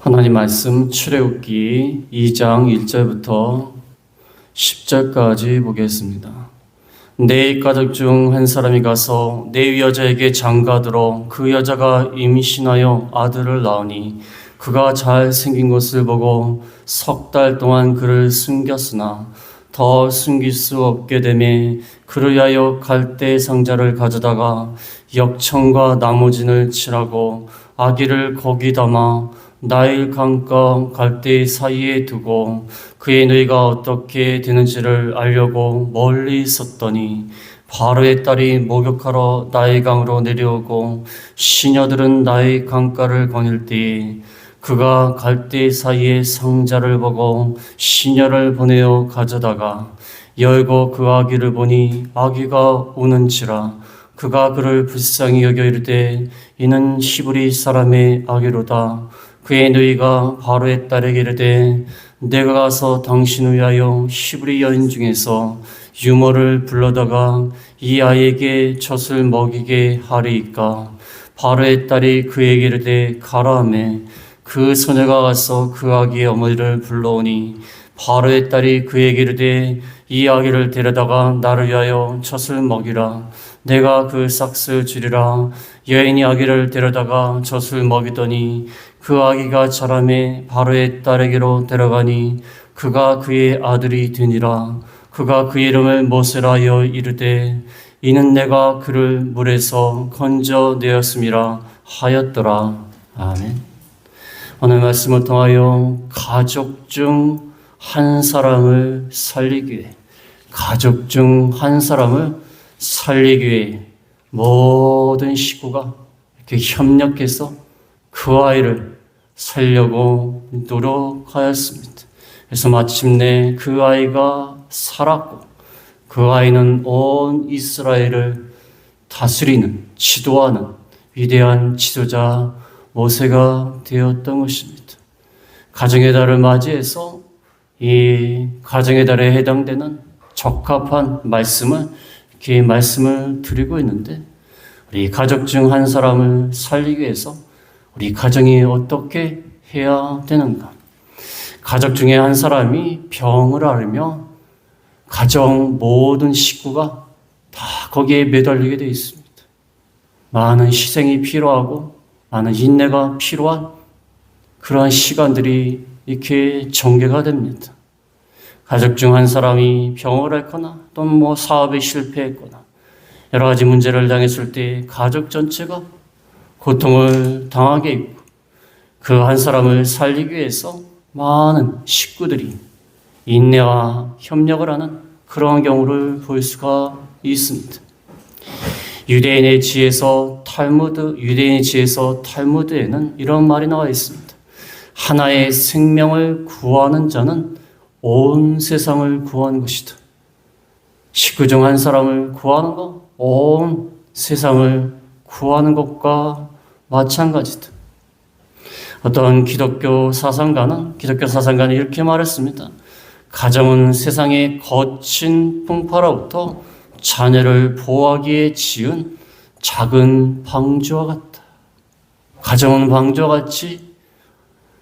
하나님 말씀 출애굽기 2장 1절부터 10절까지 보겠습니다. 내 가족 중 한 사람이 가서 내 여자에게 장가들어 그 여자가 임신하여 아들을 낳으니 그가 잘 생긴 것을 보고 3달 동안 그를 숨겼으나 더 숨길 수 없게 되매 그를 위하여 갈대 상자를 가져다가 역청과 나무진을 칠하고 아기를 거기 담아 나일 강가 갈대 사이에 두고 그의 누이가 어떻게 되는지를 알려고 멀리 있었더니 바로의 딸이 목욕하러 나일 강으로 내려오고 시녀들은 나일 강가를 거닐 때에 그가 갈대 사이에 상자를 보고 시녀를 보내어 가져다가 열고 그 아기를 보니 아기가 우는지라 그가 그를 불쌍히 여겨 이르되 이는 히브리 사람의 아기로다. 그의 누이가 바로의 딸에게 이르되 내가 가서 당신을 위하여 히브리 여인 중에서 유모를 불러다가 이 아이에게 젖을 먹이게 하리이까. 바로의 딸이 그에게 이르되 가라 하매 그 소녀가 가서 그 아기의 어머니를 불러오니 바로의 딸이 그에게 이르되 이 아기를 데려다가 나를 위하여 젖을 먹이라. 내가 그 싹을 주리라. 여인이 아기를 데려다가 젖을 먹이더니 그 아기가 자라매 바로의 딸에게로 데려가니 그가 그의 아들이 되니라. 그가 그 이름을 모세라 하여 이르되 이는 내가 그를 물에서 건져내었음이라 하였더라. 아멘. 오늘 말씀을 통하여 가족 중 한 사람을 살리기 위해 가족 중 한 사람을 살리기 위해 모든 식구가 이렇게 협력해서 그 아이를 살려고 노력하였습니다. 그래서 마침내 그 아이가 살았고 그 아이는 온 이스라엘을 다스리는 지도하는 위대한 지도자 모세가 되었던 것입니다. 가정의 달을 맞이해서 이 가정의 달에 해당되는 적합한 말씀을 이렇게 말씀을 드리고 있는데 우리 가족 중 한 사람을 살리기 위해서 우리 가정이 어떻게 해야 되는가? 가족 중에 한 사람이 병을 앓으며 가정 모든 식구가 다 거기에 매달리게 되어 있습니다. 많은 희생이 필요하고 많은 인내가 필요한 그러한 시간들이 이렇게 전개가 됩니다. 가족 중 한 사람이 병을 앓거나 또는 사업에 실패했거나 여러 가지 문제를 당했을 때 가족 전체가 고통을 당하게 있고 그 한 사람을 살리기 위해서 많은 식구들이 인내와 협력을 하는 그러한 경우를 볼 수가 있습니다. 유대인의 지에서 탈무드에는 이런 말이 나와 있습니다. 하나의 생명을 구하는 자는 온 세상을 구하는 것이다. 식구 중 한 사람을 구하는 것, 온 세상을 구하는 것과 마찬가지다. 어떤 기독교 사상가는 이렇게 말했습니다. 가정은 세상의 거친 풍파로부터 자녀를 보호하기에 지은 작은 방주와 같다. 가정은 방주와 같이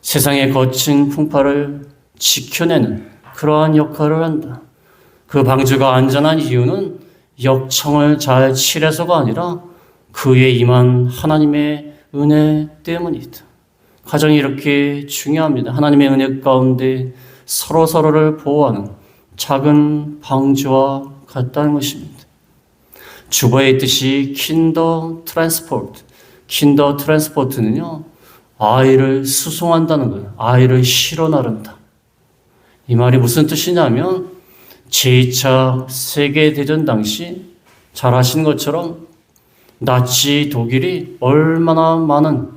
세상의 거친 풍파를 지켜내는 그러한 역할을 한다. 그 방주가 안전한 이유는 역청을 잘 칠해서가 아니라 그에 임한 하나님의 은혜 때문이다. 가정이 이렇게 중요합니다. 하나님의 은혜 가운데 서로서로를 보호하는 작은 방주와 같다는 것입니다. 주보에 있듯이 킨더 트랜스포트는요, 아이를 수송한다는 거예요. 아이를 실어 나른다. 이 말이 무슨 뜻이냐면 제2차 세계대전 당시 잘 아시는 것처럼 나치 독일이 얼마나 많은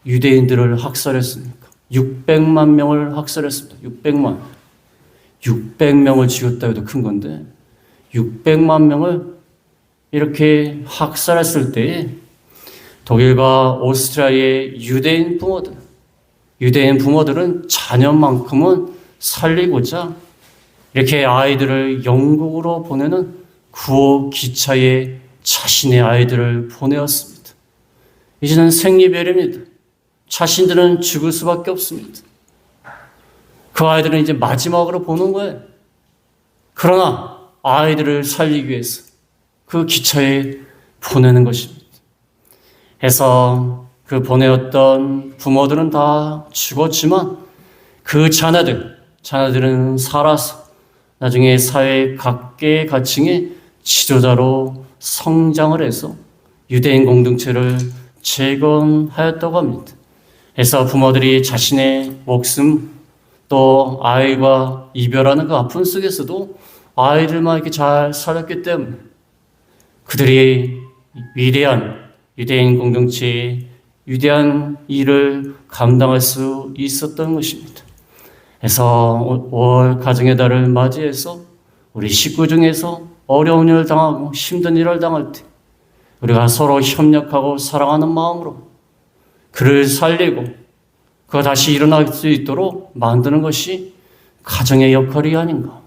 유대인들을 학살했습니까? 600만 명을 학살했습니다. 600명을 죽였다 해도 큰 건데 600만 명을 이렇게 학살했을 때에 독일과 오스트리아의 유대인 부모들은 자녀만큼은 살리고자 이렇게 아이들을 영국으로 보내는 구호 기차에 자신의 아이들을 보내었습니다. 이제는 생리별입니다. 자신들은 죽을 수밖에 없습니다. 그 아이들은 이제 마지막으로 보는 거예요. 그러나 아이들을 살리기 위해서 그 기차에 보내는 것입니다. 해서 그 보내었던 부모들은 다 죽었지만 그 자녀들은 살아서 나중에 사회 각계 가층의 지도자로 성장을 해서 유대인 공동체를 재건하였다고 합니다. 해서 부모들이 자신의 목숨 또 아이와 이별하는 그 아픔 속에서도 아이들만 이렇게 잘 살았기 때문에 그들이 위대한 유대인 공동체의 위대한 일을 감당할 수 있었던 것입니다. 그래서 5월 가정의 달을 맞이해서 우리 식구 중에서 어려운 일을 당하고 힘든 일을 당할 때 우리가 서로 협력하고 사랑하는 마음으로 그를 살리고 그가 다시 일어날 수 있도록 만드는 것이 가정의 역할이 아닌가.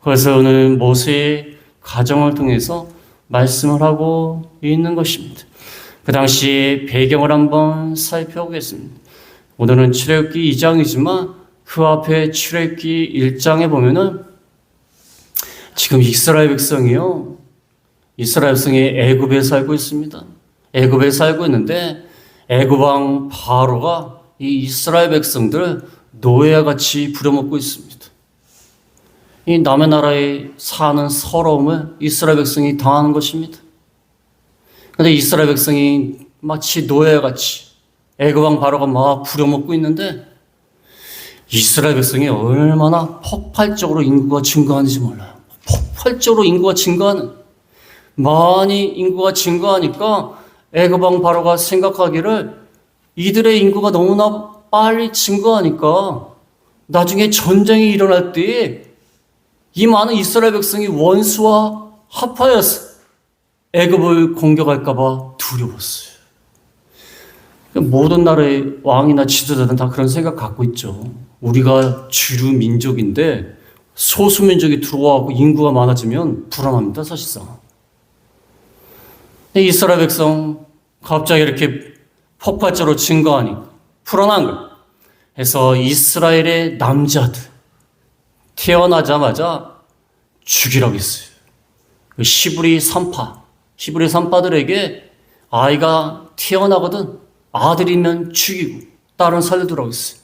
그래서 오늘 모세의 가정을 통해서 말씀을 하고 있는 것입니다. 그 당시 배경을 한번 살펴보겠습니다. 오늘은 출애굽기 2장이지만 그 앞에 출애굽기 1장에 보면은 지금 이스라엘 백성이 애굽에 살고 있습니다. 애굽에 살고 있는데 애굽 왕 바로가 이 이스라엘 백성들을 노예와 같이 부려먹고 있습니다. 이 남의 나라에 사는 서러움을 이스라엘 백성이 당하는 것입니다. 그런데 이스라엘 백성이 마치 노예와 같이 애굽 왕 바로가 막 부려먹고 있는데 이스라엘 백성이 얼마나 폭발적으로 인구가 증가하는지 몰라요. 폭발적으로 인구가 증가하는, 많이 인구가 증가하니까 애굽 왕 바로가 생각하기를 이들의 인구가 너무나 빨리 증가하니까 나중에 전쟁이 일어날 때에 이 많은 이스라엘 백성이 원수와 합하여서 애굽을 공격할까 봐 두려웠어요. 모든 나라의 왕이나 지도자들은 다 그런 생각 갖고 있죠. 우리가 주류 민족인데 소수 민족이 들어와고 인구가 많아지면 불안합니다, 사실상. 이스라엘 백성 갑자기 이렇게 폭발적으로 증가하니 불안한 거예요. 해서 이스라엘의 남자들 태어나자마자 죽이라고 했어요. 그 히브리 산파들에게 아이가 태어나거든 아들이면 죽이고 딸은 살려두라고 했어요.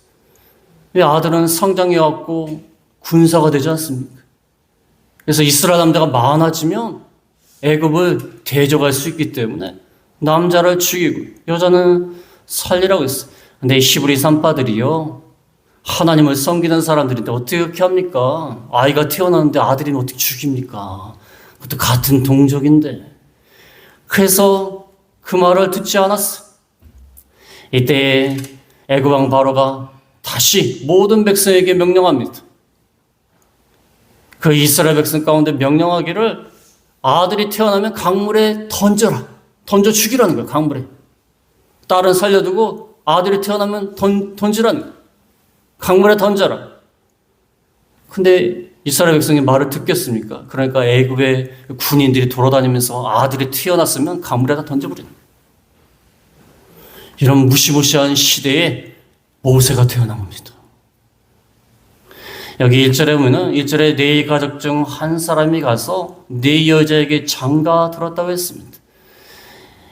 왜 아들은 성장해갖고 군사가 되지 않습니까? 그래서 이스라엘 남자가 많아지면 애굽을 대적할 수 있기 때문에 남자를 죽이고 여자는 살리라고 했어요. 근데 이 히브리 산파들이요, 하나님을 섬기는 사람들인데 어떻게 합니까? 아이가 태어나는데 아들이면 어떻게 죽입니까? 그것도 같은 동족인데. 그래서 그 말을 듣지 않았어. 이때 애굽 왕 바로가 다시 모든 백성에게 명령합니다. 그 이스라엘 백성 가운데 명령하기를 아들이 태어나면 강물에 던져라. 던져 죽이라는 거예요, 강물에. 딸은 살려두고 아들이 태어나면 던지라는 거예요. 강물에 던져라. 근데 이스라엘 백성이 말을 듣겠습니까? 그러니까 애굽의 군인들이 돌아다니면서 아들이 태어났으면 강물에다 던져버리는 거예요. 이런 무시무시한 시대에 모세가 태어난 겁니다. 여기 1절에 보면은 1절에 네 가족 중 한 사람이 가서 네 여자에게 장가 들었다고 했습니다.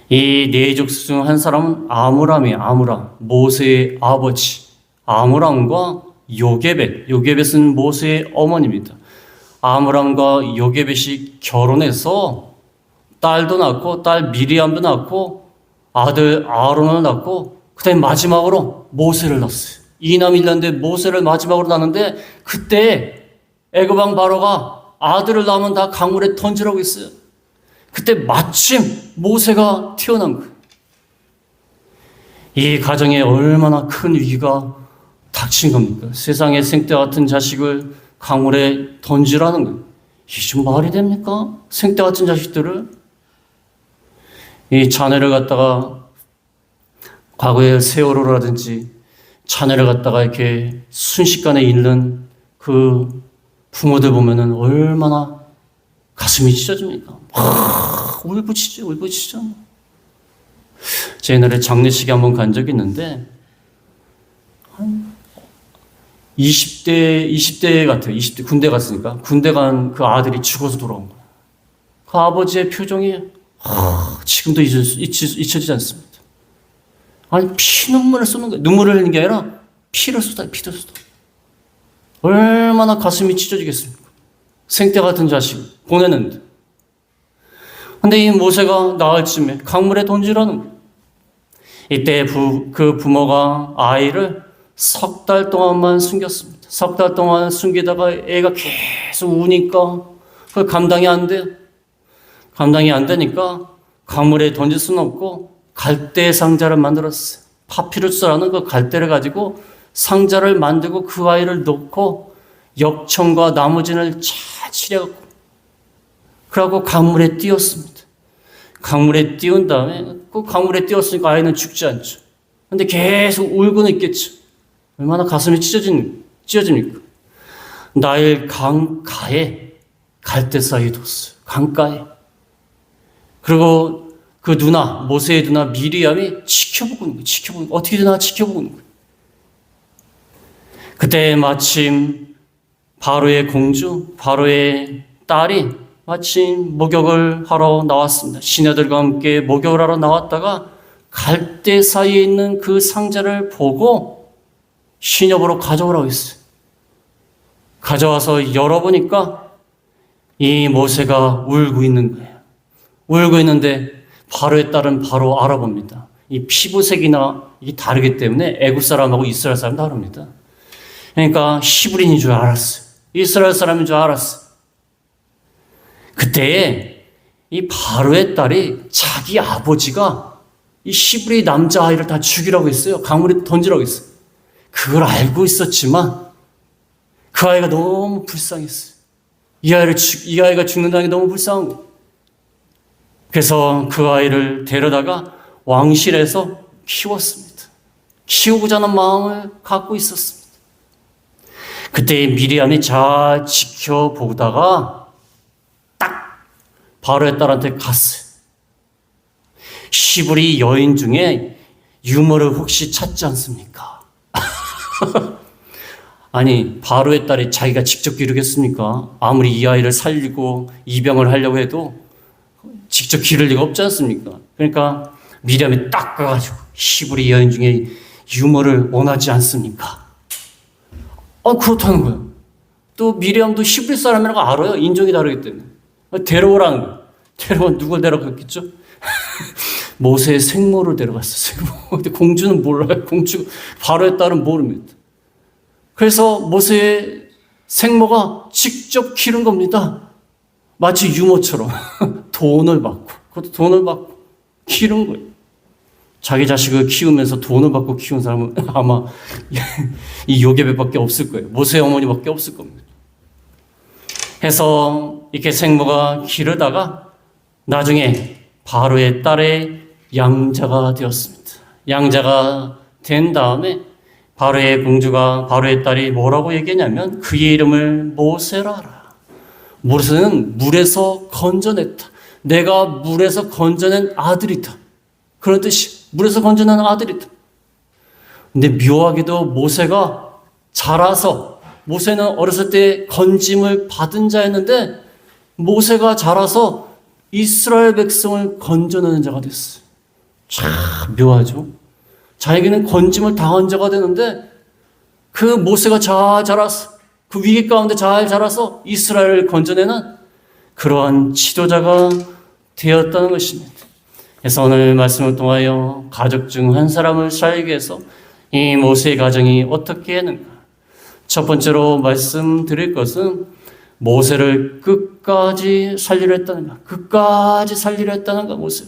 이 네 족속 중 한 사람은 아므람이에요. 아므람, 모세의 아버지. 아므람과 요게벳은 모세의 어머니입니다. 아므람과 요게벳이 결혼해서 딸도 낳고 딸 미리암도 낳고 아들 아론을 낳고 그다음에 마지막으로 모세를 낳았어요. 이남 일녀인데 모세를 마지막으로 낳는데 그때 애굽 왕 바로가 아들을 낳으면 다 강물에 던지라고 했어요. 그때 마침 모세가 태어난 거예요. 이 가정에 얼마나 큰 위기가 닥친 겁니까? 세상에 생떼 같은 자식을 강물에 던지라는 거예요. 이게 좀 말이 됩니까? 생떼 같은 자식들을. 이 자녀를 갖다가 과거의 세월호라든지 자녀를 갖다가 이렇게 순식간에 잃는 그 부모들 보면은 얼마나 가슴이 찢어집니까? 울부짖죠. 제 옛날에 장례식에 한번 간 적이 있는데 20대 같아요. 20대 군대 갔으니까. 군대 간 그 아들이 죽어서 돌아온 거예요. 그 아버지의 표정이 지금도 잊혀지지 않습니다. 아니, 피눈물을 쏟는 거예요. 눈물을 흘리는 게 아니라 피를 쏟아요. 피를 쏟아. 얼마나 가슴이 찢어지겠습니까? 생때 같은 자식 보내는데. 근데 이 모세가 나을 쯤에 강물에 던지라는 거예요. 이때 그 부모가 아이를 3달 동안만 숨겼습니다. 3달 동안 숨기다가 애가 계속 우니까 그 감당이 안 돼요. 감당이 안 되니까 강물에 던질 수는 없고 갈대 상자를 만들었어요. 파피루스라는 그 갈대를 가지고 상자를 만들고 그 아이를 놓고 역청과 나무진을 잘 칠해갖고 그러고 강물에 띄웠습니다. 강물에 띄운 다음에 그 강물에 띄웠으니까 아이는 죽지 않죠. 근데 계속 울고는 있겠죠. 얼마나 가슴이 찢어집니까? 나일 강가에 갈대 사이에 뒀어요. 강가에. 그리고 그 누나, 모세의 누나 미리암이 지켜보고 있는 거예요. 지켜보는 거예요. 어떻게 되나 지켜보고 있는 거예요. 그때 마침 바로의 공주, 바로의 딸이 마침 목욕을 하러 나왔습니다. 시녀들과 함께 목욕을 하러 나왔다가 갈대 사이에 있는 그 상자를 보고 시녀보러 가져오라고 했어요. 가져와서 열어보니까 이 모세가 울고 있는 거예요. 울고 있는데 바로의 딸은 바로 알아봅니다. 이 피부색이나 이게 다르기 때문에 애굽 사람하고 이스라엘 사람 다릅니다. 그러니까 히브리인인 줄 알았어요. 이스라엘 사람인 줄 알았어요. 그때에 이 바로의 딸이 자기 아버지가 이 히브리 남자아이를 다 죽이라고 했어요. 강물에 던지라고 했어요. 그걸 알고 있었지만 그 아이가 너무 불쌍했어요. 이 아이가 죽는다는 게 너무 불쌍한 거예요. 그래서 그 아이를 데려다가 왕실에서 키웠습니다. 키우고자 하는 마음을 갖고 있었습니다. 그때 미리암이 잘 지켜보다가 딱 바로의 딸한테 갔어요. 히브리 여인 중에 유머를 혹시 찾지 않습니까? 아니, 바로의 딸이 자기가 직접 기르겠습니까? 아무리 이 아이를 살리고 입양을 하려고 해도 직접 기를 리가 없지 않습니까? 그러니까 미리암이 딱 가가지고 히브리 여인 중에 유머를 원하지 않습니까? 그렇다는 거예요. 또 미리암도 히브리 사람이라고 알아요. 인종이 다르기 때문에. 데려오라는 거예요. 데려온 누굴 데려갔겠죠? 모세의 생모를 데려갔어. 생모. 근데 공주는 몰라요. 공주 바로의 딸은 모릅니다. 그래서 모세의 생모가 직접 기른 겁니다. 마치 유모처럼 돈을 받고, 그것도 돈을 받고 키우는 거예요. 자기 자식을 키우면서 돈을 받고 키운 사람은 아마 이 요게벳밖에 없을 거예요. 모세의 어머니밖에 없을 겁니다. 해서 이렇게 생모가 기르다가 나중에 바로의 딸의 양자가 되었습니다. 양자가 된 다음에 바로의 공주가 바로의 딸이 뭐라고 얘기했냐면 그의 이름을 모세라 하라. 모세는 물에서 건져냈다. 내가 물에서 건져낸 아들이다. 그런 뜻이 물에서 건져낸 아들이다. 근데 묘하게도 모세가 자라서 모세는 어렸을 때 건짐을 받은 자였는데 모세가 자라서 이스라엘 백성을 건져내는 자가 됐어요. 참 묘하죠. 자기는 건짐을 당한 자가 되는데 그 모세가 잘 자라서 그 위기 가운데 잘 자라서 이스라엘을 건져내는 그러한 지도자가 되었다는 것입니다. 그래서 오늘 말씀을 통하여 가족 중 한 사람을 살리기 위해서 이 모세의 가정이 어떻게 했는가. 첫 번째로 말씀드릴 것은 모세를 끝까지 살리려 했다는 것. 끝까지 살리려 했다는 것, 모세.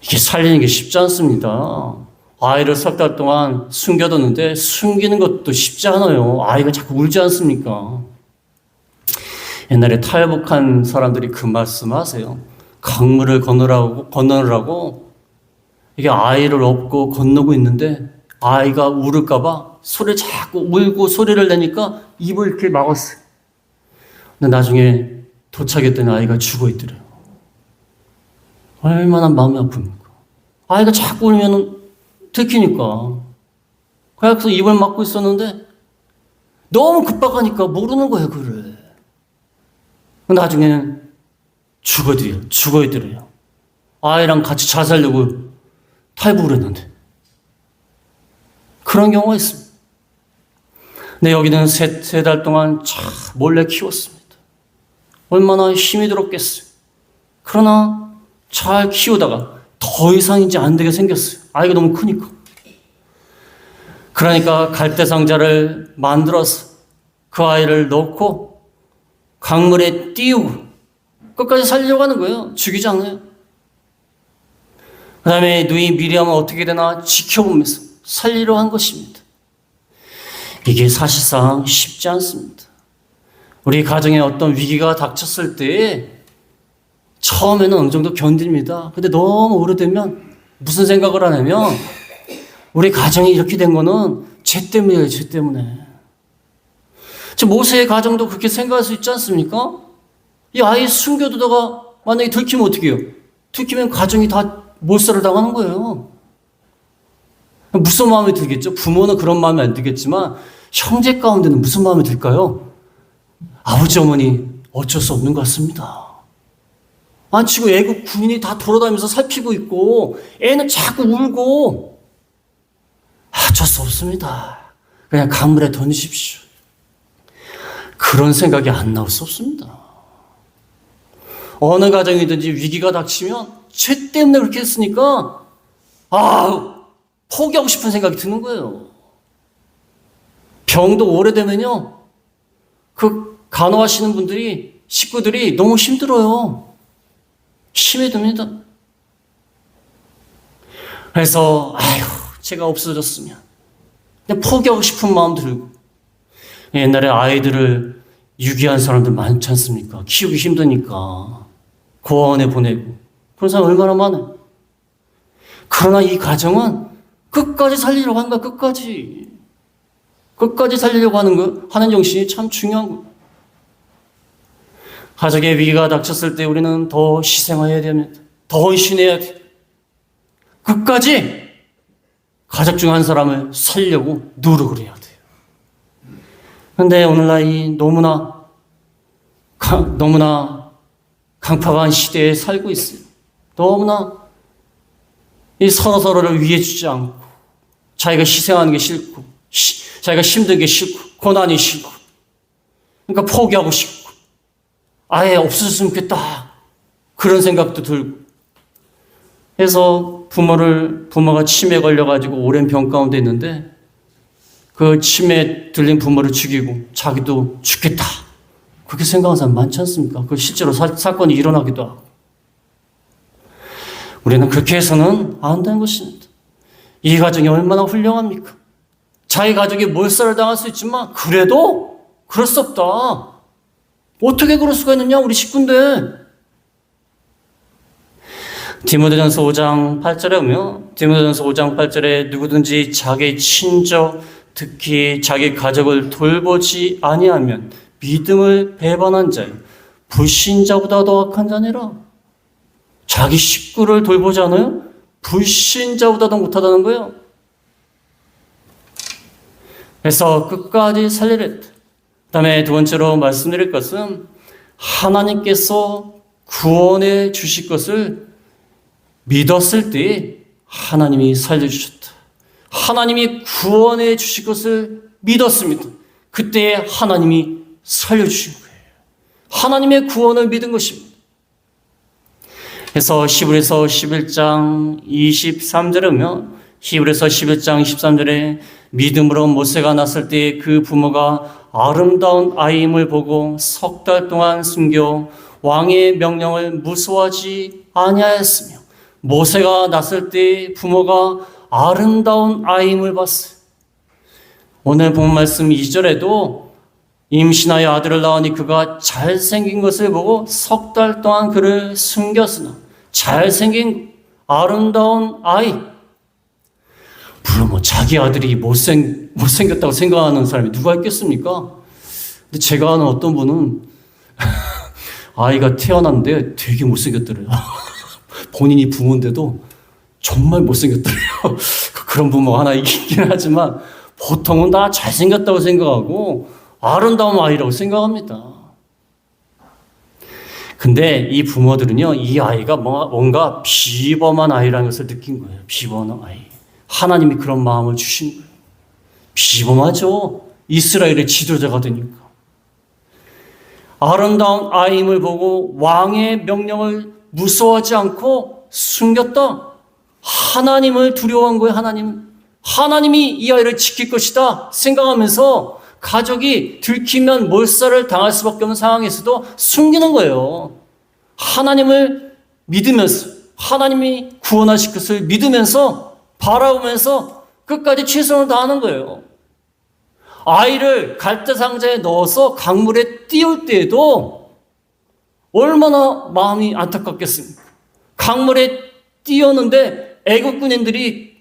이게 살리는 게 쉽지 않습니다. 아이를 3달 동안 숨겨뒀는데 숨기는 것도 쉽지 않아요. 아이가 자꾸 울지 않습니까? 옛날에 탈북한 사람들이 그 말씀하세요. 강물을 건너라고 이게 아이를 업고 건너고 있는데 아이가 울을까봐 소리를 자꾸 울고 소리를 내니까 입을 이렇게 막았어요. 근데 나중에 도착했더니 아이가 죽어 있더래요. 얼마나 마음이 아픕니까? 아이가 자꾸 울면 들키니까. 그래서 입을 막고 있었는데 너무 급박하니까 모르는 거예요, 그를. 나중에는 죽어드려요. 아이랑 같이 자살려고 탈북을 했는데. 그런 경우가 있습니다. 근데 여기는 세 달 동안 몰래 키웠습니다. 얼마나 힘이 들었겠어요. 그러나 잘 키우다가 더 이상 이제 안 되게 생겼어요. 아이가 너무 크니까. 그러니까 갈대상자를 만들어서 그 아이를 넣고 강물에 띄우고 끝까지 살리려고 하는 거예요. 죽이지 않아요. 그 다음에 누이 미리암은 어떻게 되나 지켜보면서 살리려 한 것입니다. 이게 사실상 쉽지 않습니다. 우리 가정에 어떤 위기가 닥쳤을 때 처음에는 어느 정도 견딥니다. 근데 너무 오래되면 무슨 생각을 하냐면 우리 가정이 이렇게 된 거는 죄 때문이에요. 죄 때문에. 모세의 가정도 그렇게 생각할 수 있지 않습니까? 이 아이 숨겨두다가 만약에 들키면 어떻게 해요? 들키면 가정이 다 몰살을 당하는 거예요. 무슨 마음이 들겠죠? 부모는 그런 마음이 안 들겠지만 형제 가운데는 무슨 마음이 들까요? 아버지 어머니 어쩔 수 없는 것 같습니다. 지금 애국 군인이 다 돌아다니면서 살피고 있고 애는 자꾸 울고 어쩔 수 없습니다. 그냥 강물에 던지십시오. 그런 생각이 안 나올 수 없습니다. 어느 가정이든지 위기가 닥치면 죄 때문에 그렇게 했으니까 포기하고 싶은 생각이 드는 거예요. 병도 오래되면요, 그 간호하시는 분들이, 식구들이 너무 힘들어요. 힘이 듭니다. 그래서 제가 없어졌으면 그냥 포기하고 싶은 마음 들고. 옛날에 아이들을 유기한 사람들 많지 않습니까? 키우기 힘드니까 고아원에 보내고 그런 사람 얼마나 많아요. 그러나 이 가정은 끝까지 살리려고 하는 거야. 끝까지 살리려고 하는 정신이 참 중요한 거예요. 가족의 위기가 닥쳤을 때 우리는 더 희생해야 됩니다. 더 헌신해야 돼요. 끝까지 가족 중 한 사람을 살려고 노력을 해야 돼요. 그런데 오늘날 이 너무나 강팍한 시대에 살고 있어요. 너무나 이 서로를 위해주지 않고 자기가 희생하는 게 싫고 자기가 힘든 게 싫고 고난이 싫고 그러니까 포기하고 싶고 아예 없어졌으면 좋겠다 그런 생각도 들고 해서 부모가 치매에 걸려가지고 오랜 병 가운데 있는데 그 치매에 들린 부모를 죽이고 자기도 죽겠다 그렇게 생각하는 사람 많지 않습니까? 그 실제로 사건이 일어나기도 하고 우리는 그렇게 해서는 안 되는 것입니다. 이 가정이 얼마나 훌륭합니까? 자기 가족이 몰살을 당할 수 있지만 그래도 그럴 수 없다. 어떻게 그럴 수가 있느냐 우리 식구인데. 디모데전서 5장 8절에 보면 디모데전서 5장 8절에 누구든지 자기 친족 특히 자기 가족을 돌보지 아니하면 믿음을 배반한 자요 불신자보다 더 악한 자니라. 자기 식구를 돌보지 않아요? 불신자보다 더 못하다는 거예요. 그래서 끝까지 살리랬다. 그 다음에 두 번째로 말씀드릴 것은 하나님께서 구원해 주실 것을 믿었을 때 하나님이 살려주셨다. 하나님이 구원해 주실 것을 믿었습니다. 그때 하나님이 살려주신 거예요. 하나님의 구원을 믿은 것입니다. 그래서 히브리서 11장 23절에 보면 히브리서 11장 13절에 믿음으로 모세가 났을 때 그 부모가 아름다운 아이임을 보고 석 달 동안 숨겨 왕의 명령을 무서워하지 아니하였으며 모세가 났을 때 부모가 아름다운 아이임을 봤어요. 오늘 본 말씀 2절에도 임신하여 아들을 낳으니 그가 잘생긴 것을 보고 석 달 동안 그를 숨겼으나 잘생긴 아름다운 아이. 물론 자기 아들이 못생겼다고 생각하는 사람이 누가 있겠습니까? 근데 제가 아는 어떤 분은 아이가 태어났는데 되게 못생겼더래요. 본인이 부모인데도 정말 못생겼더래요. 그런 부모가 하나 있긴 하지만 보통은 다 잘생겼다고 생각하고 아름다운 아이라고 생각합니다. 근데 이 부모들은요, 이 아이가 뭔가 비범한 아이라는 것을 느낀 거예요. 비범한 아이. 하나님이 그런 마음을 주신 거예요. 비범하죠. 이스라엘의 지도자가 되니까. 아름다운 아이임을 보고 왕의 명령을 무서워하지 않고 숨겼다. 하나님을 두려워한 거예요. 하나님이 이 아이를 지킬 것이다 생각하면서 가족이 들키면 몰살을 당할 수밖에 없는 상황에서도 숨기는 거예요. 하나님을 믿으면서, 하나님이 구원하실 것을 믿으면서, 바라보면서 끝까지 최선을 다하는 거예요. 아이를 갈대상자에 넣어서 강물에 띄울 때에도 얼마나 마음이 안타깝겠습니까? 강물에 띄웠는데 애국 군인들이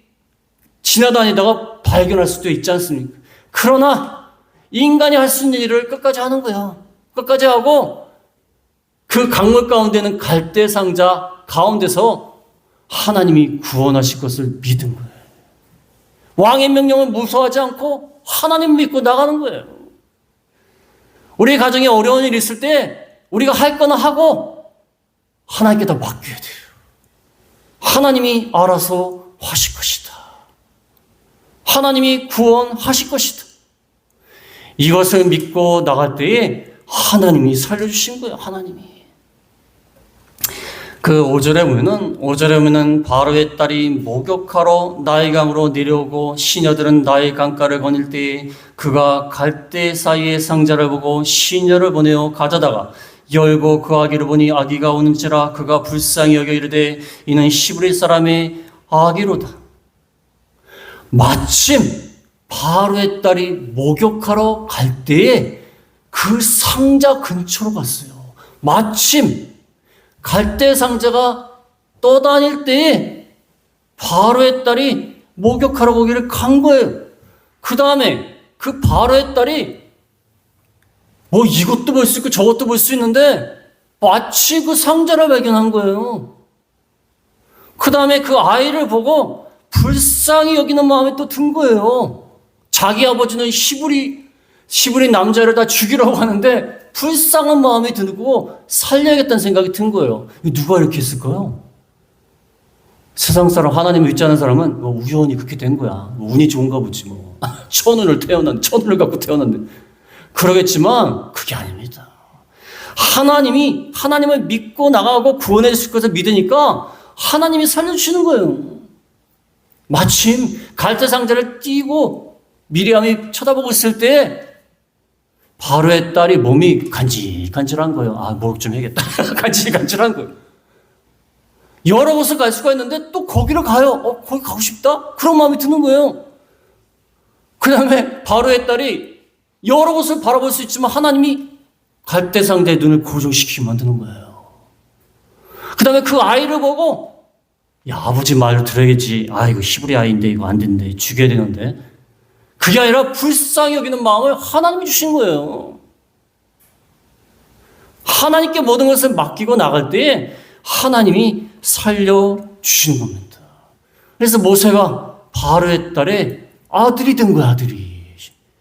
지나다니다가 발견할 수도 있지 않습니까? 그러나 인간이 할 수 있는 일을 끝까지 하는 거예요. 끝까지 하고 그 강물 가운데는 갈대상자 가운데서 하나님이 구원하실 것을 믿은 거예요. 왕의 명령을 무서워하지 않고 하나님 믿고 나가는 거예요. 우리 가정에 어려운 일이 있을 때 우리가 할 거나 하고 하나님께 다 맡겨야 돼요. 하나님이 알아서 하실 것이다. 하나님이 구원하실 것이다. 이것을 믿고 나갈 때에 하나님이 살려주신 거예요. 하나님이. 그 5절에 보면은 바로의 딸이 목욕하러 나일 강으로 내려오고 시녀들은 나일 강가를 거닐 때에 그가 갈대 사이의 상자를 보고 시녀를 보내어 가져다가 열고 그 아기를 보니 아기가 우는지라 그가 불쌍히 여겨 이르되 이는 시브리 사람의 아기로다. 마침 바로의 딸이 목욕하러 갈 때에 그 상자 근처로 갔어요. 마침 갈대 상자가 떠다닐 때에 바로의 딸이 목욕하러 거기를 간 거예요. 그 다음에 그 바로의 딸이 뭐 이것도 볼 수 있고 저것도 볼 수 있는데 마치 그 상자를 발견한 거예요. 그 다음에 그 아이를 보고 불쌍히 여기는 마음이 또 든 거예요. 자기 아버지는 시브리 남자를 다 죽이려고 하는데 불쌍한 마음이 들고 살려야겠다는 생각이 든 거예요. 누가 이렇게 했을까요? 세상 사람 하나님을 믿지 않은 사람은 우연히 그렇게 된 거야. 운이 좋은가 보지 뭐. 천운을 갖고 태어났는데. 그러겠지만 그게 아닙니다. 하나님을 믿고 나가고 구원해 주실 것을 믿으니까 하나님이 살려주시는 거예요. 마침 갈대 상자를 띄고 미리암이 쳐다보고 있을 때 바로의 딸이 몸이 간질간질한 거예요. 목욕 좀 해야겠다. 간질간질한 거예요. 여러 곳을 갈 수가 있는데 또 거기를 가요. 거기 가고 싶다? 그런 마음이 드는 거예요. 그 다음에 바로의 딸이 여러 곳을 바라볼 수 있지만 하나님이 갈대상자의 눈을 고정시키게 만드는 거예요. 그 다음에 그 아이를 보고 아버지 말로 들어야겠지. 이거 히브리 아이인데 이거 안 된대. 죽여야 되는데. 그게 아니라 불쌍히 여기는 마음을 하나님이 주신 거예요. 하나님께 모든 것을 맡기고 나갈 때에 하나님이 살려주신 겁니다. 그래서 모세가 바로의 딸의 아들이 된 거야, 아들이.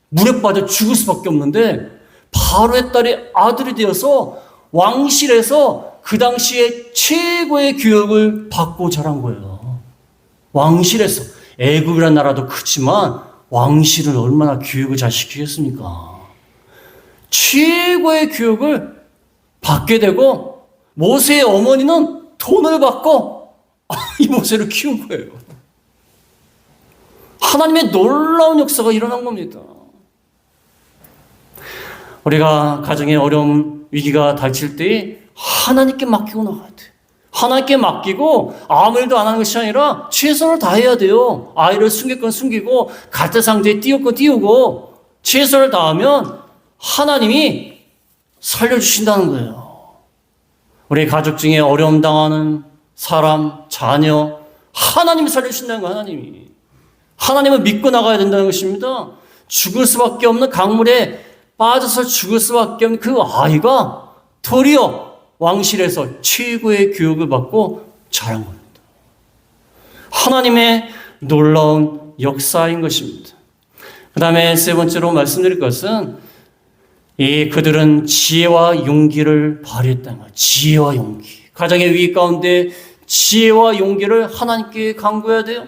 물에 빠져 죽을 수밖에 없는데 바로의 딸의 아들이 되어서 왕실에서 그 당시에 최고의 교육을 받고 자란 거예요. 왕실에서. 애굽이라는 나라도 크지만 왕실은 얼마나 교육을 잘 시키겠습니까? 최고의 교육을 받게 되고 모세의 어머니는 돈을 받고 이 모세를 키운 거예요. 하나님의 놀라운 역사가 일어난 겁니다. 우리가 가정에 어려움, 위기가 닥칠 때 하나님께 맡기고 나가야 돼요. 하나님께 맡기고 아무 일도 안 하는 것이 아니라 최선을 다해야 돼요. 아이를 숨길 건 숨기고 갈대상자에 띄울 건 띄우고 최선을 다하면 하나님이 살려주신다는 거예요. 우리 가족 중에 어려움 당하는 사람, 자녀, 하나님이 살려주신다는 거예요. 하나님을 믿고 나가야 된다는 것입니다. 죽을 수밖에 없는 강물에 빠져서 죽을 수밖에 없는 그 아이가 도리어 왕실에서 최고의 교육을 받고 자란 겁니다. 하나님의 놀라운 역사인 것입니다. 그 다음에 세 번째로 말씀드릴 것은 그들은 지혜와 용기를 발휘했다는 거예요. 지혜와 용기. 가정의 위기 가운데 지혜와 용기를 하나님께 간구해야 돼요.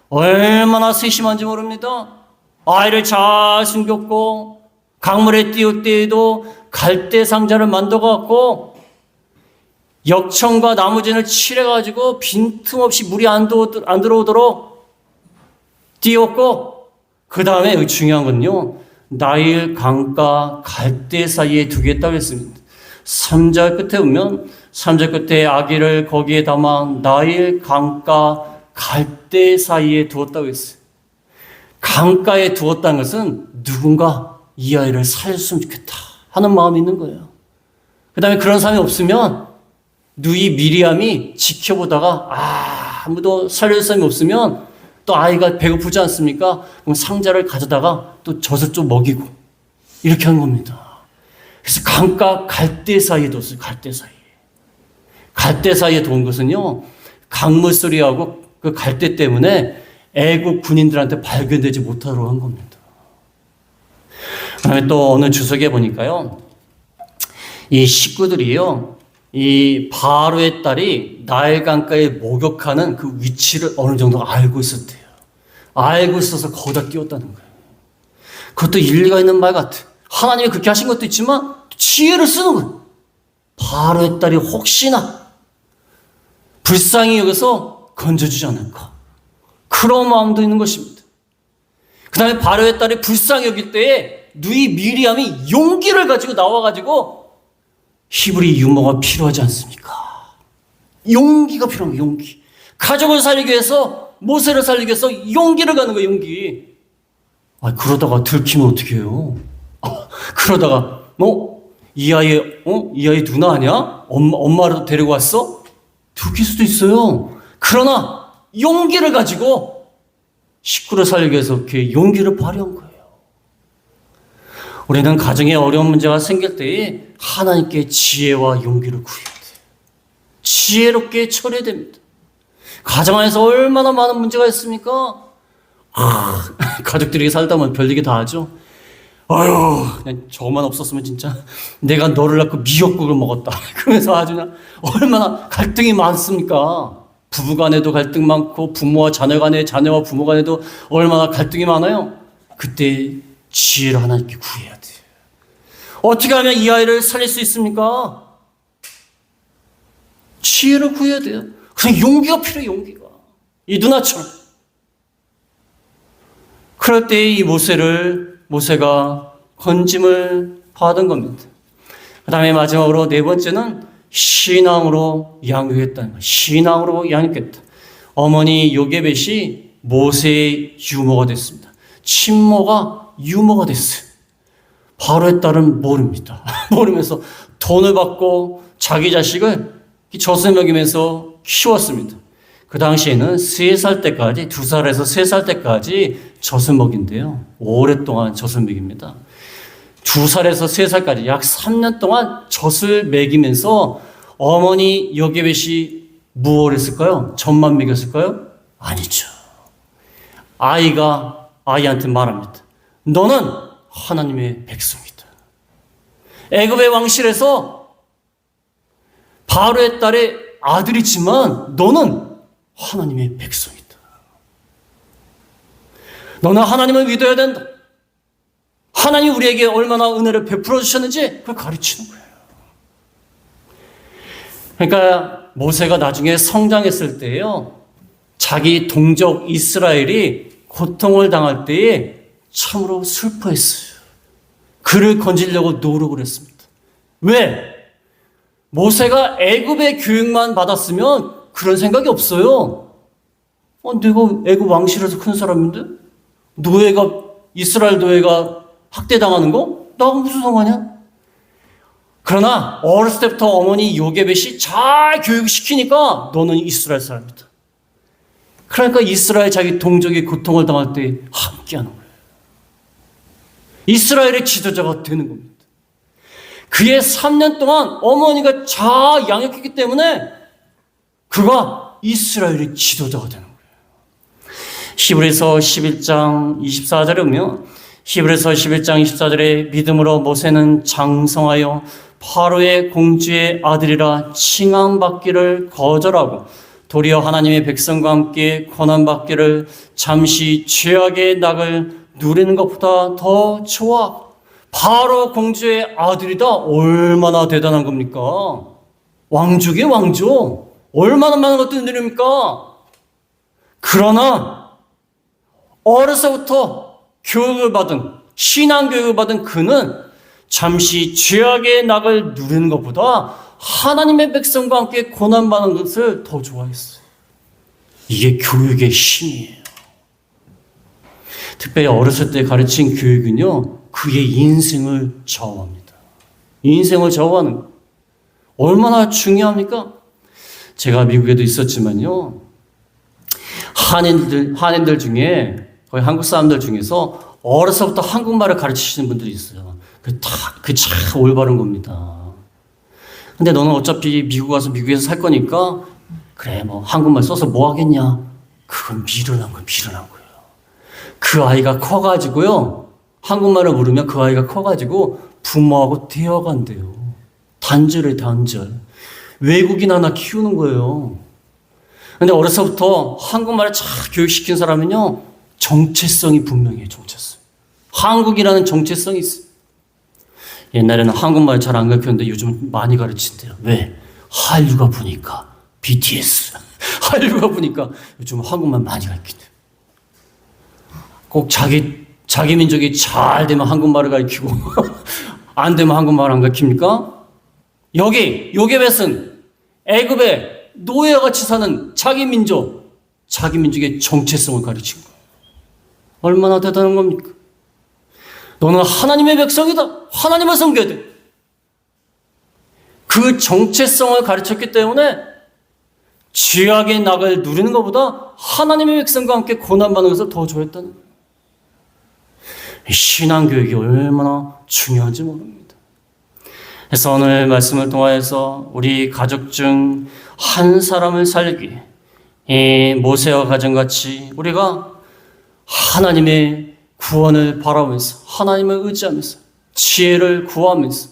얼마나 세심한지 모릅니다. 아이를 잘 숨겼고 강물에 띄울 때에도 갈대 상자를 만들어갖고 역청과 나무진을 칠해가지고 빈틈없이 물이 안 들어오도록 띄웠고, 그 다음에 중요한 건요, 나일 강가 갈대 사이에 두겠다고 했습니다. 3절 끝에 보면 3절 끝에 아기를 거기에 담아 나일 강가 갈대 사이에 두었다고 했어요. 강가에 두었다는 것은 누군가 이 아이를 살렸으면 좋겠다 하는 마음이 있는 거예요. 그 다음에 그런 사람이 없으면 누이 미리암이 지켜보다가 아무도 살릴 사람이 없으면 또 아이가 배고프지 않습니까? 그럼 상자를 가져다가 또 젖을 좀 먹이고 이렇게 하는 겁니다. 그래서 강가 갈대 사이에 뒀어요. 갈대 사이에. 갈대 사이에 둔 것은요, 강물 소리하고 그 갈대 때문에 애국 군인들한테 발견되지 못하도록 한 겁니다. 그다음에 또 어느 주석에 보니까요, 이 식구들이요, 이 바로의 딸이 나일 강가에 목욕하는 그 위치를 어느 정도 알고 있었대요. 알고 있어서 거기다 띄웠다는 거예요. 그것도 일리가 있는 말 같아. 하나님이 그렇게 하신 것도 있지만 지혜를 쓰는 거예요. 바로의 딸이 혹시나 불쌍히 여겨서 건져주지 않을까, 그런 마음도 있는 것입니다. 그 다음에 바로의 딸이 불쌍히 여길 때에 누이 미리암이 용기를 가지고 나와가지고, 히브리 유모가 필요하지 않습니까? 용기가 필요한 거예요. 용기. 가족을 살리기 위해서, 모세를 살리기 위해서 용기를 가는 거예요. 용기. 그러다가 들키면 어떻게 해요? 그러다가 이 아이 누나 아니야? 엄마를 데리고 왔어? 들킬 수도 있어요. 그러나 용기를 가지고 식구를 살리기 위해서 이렇게 용기를 발휘한 거예요. 우리는 가정에 어려운 문제가 생길 때에 하나님께 지혜와 용기를 구해야 돼요. 지혜롭게 처리해야 됩니다. 가정 안에서 얼마나 많은 문제가 있습니까? 가족들이 살다 보면 별일이 다 하죠. 그냥 저만 없었으면 진짜 내가 너를 낳고 미역국을 먹었다. 그러면서 아주 그냥 얼마나 갈등이 많습니까? 부부 간에도 갈등 많고, 부모와 자녀 간에, 자녀와 부모 간에도 얼마나 갈등이 많아요. 그때 지혜를 하나님께 구해야 돼요. 어떻게 하면 이 아이를 살릴 수 있습니까? 지혜를 구해야 돼요. 그냥 용기가 필요해요. 용기가. 이 누나처럼. 그럴 때 이 모세가 건짐을 받은 겁니다. 그 다음에 마지막으로 네 번째는 신앙으로 양육했다는 거예요. 신앙으로 양육했다. 어머니 요게벳이 모세의 유모가 됐습니다. 친모가 유모가 됐어요. 바로의 딸은 모릅니다. 모르면서 돈을 받고 자기 자식을 젖을 먹이면서 키웠습니다. 그 당시에는 3살 때까지, 2살에서 3살 때까지 젖을 먹인대요. 오랫동안 젖을 먹입니다. 2살에서 3살까지 약 3년 동안 젖을 먹이면서 어머니 여게벳이 무엇을 했을까요? 젖만 먹였을까요? 아니죠. 아이가 아이한테 말합니다. 너는 하나님의 백성이다. 애굽의 왕실에서 바로의 딸의 아들이지만 너는 하나님의 백성이다. 너는 하나님을 믿어야 된다. 하나님 우리에게 얼마나 은혜를 베풀어 주셨는지 그걸 가르치는 거예요. 그러니까 모세가 나중에 성장했을 때요, 자기 동족 이스라엘이 고통을 당할 때에 참으로 슬퍼했어요. 그를 건지려고 노력을 했습니다. 왜? 모세가 애굽의 교육만 받았으면 그런 생각이 없어요. 내가 애굽 왕실에서 큰 사람인데 이스라엘 노예가 학대당하는 거? 나하고 무슨 상관이야? 그러나 어렸을 때부터 어머니 요게벳이 잘 교육시키니까 너는 이스라엘 사람이다. 그러니까 이스라엘 자기 동족이 고통을 당할 때 함께하는 거예요. 이스라엘의 지도자가 되는 겁니다. 그의 3년 동안 어머니가 잘 양육했기 때문에 그가 이스라엘의 지도자가 되는 거예요. 히브리서 11장 24절에 보면 히브리서 11장 24절에 믿음으로 모세는 장성하여 파로의 공주의 아들이라 칭함받기를 거절하고 도리어 하나님의 백성과 함께 고난받기를 잠시 죄악의 낙을 누리는 것보다 더 좋아. 바로 공주의 아들이다. 얼마나 대단한 겁니까? 왕족의 왕족. 얼마나 많은 것들을 누립니까? 그러나 어려서부터 교육을 받은, 신앙 교육을 받은 그는 잠시 죄악의 낙을 누리는 것보다 하나님의 백성과 함께 고난받는 것을 더 좋아했어요. 이게 교육의 힘이에요. 특별히 어렸을 때 가르친 교육은요, 그의 인생을 좌우합니다. 인생을 좌우하는 거. 얼마나 중요합니까? 제가 미국에도 있었지만요, 한인들 중에, 거의 한국 사람들 중에서 어려서부터 한국말을 가르치시는 분들이 있어요. 참 올바른 겁니다. 근데 너는 어차피 미국 가서 미국에서 살 거니까, 그래, 뭐, 한국말 써서 뭐 하겠냐? 그건 미련한 거예요. 그 아이가 커가지고요, 한국말을 모르면 그 아이가 커가지고 부모하고 대화간대요. 단절에 단절. 외국인 하나 키우는 거예요. 근데 어려서부터 한국말을 잘 교육시킨 사람은요, 정체성이 분명해요, 정체성. 한국이라는 정체성이 있어요. 옛날에는 한국말 잘 안 가르쳤는데 요즘 많이 가르친대요. 왜? 한류가 보니까 BTS. 한류가 보니까 요즘 한국말 많이 가르친대요. 꼭 자기 민족이 잘 되면 한국말을 가르치고 안 되면 한국말 안 가르칩니까? 요괴뱃은 애굽에 노예와 같이 사는 자기 민족의 정체성을 가르친 거예요. 얼마나 대단한 겁니까? 너는 하나님의 백성이다. 하나님을 섬겨야 돼. 그 정체성을 가르쳤기 때문에 죄악의 낙을 누리는 것보다 하나님의 백성과 함께 고난받는 것을 더 좋아했다는 거예요. 신앙교육이 얼마나 중요한지 모릅니다. 그래서 오늘 말씀을 통하여서 우리 가족 중 한 사람을 살기, 이 모세와 가정같이 우리가 하나님의 구원을 바라면서 하나님을 의지하면서 지혜를 구하면서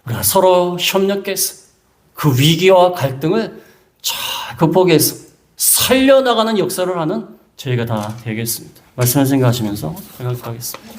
우리가 서로 협력해서 그 위기와 갈등을 잘 극복해서 살려나가는 역사를 하는 저희가 다 되겠습니다. 말씀을 생각하시면서 생각하겠습니다.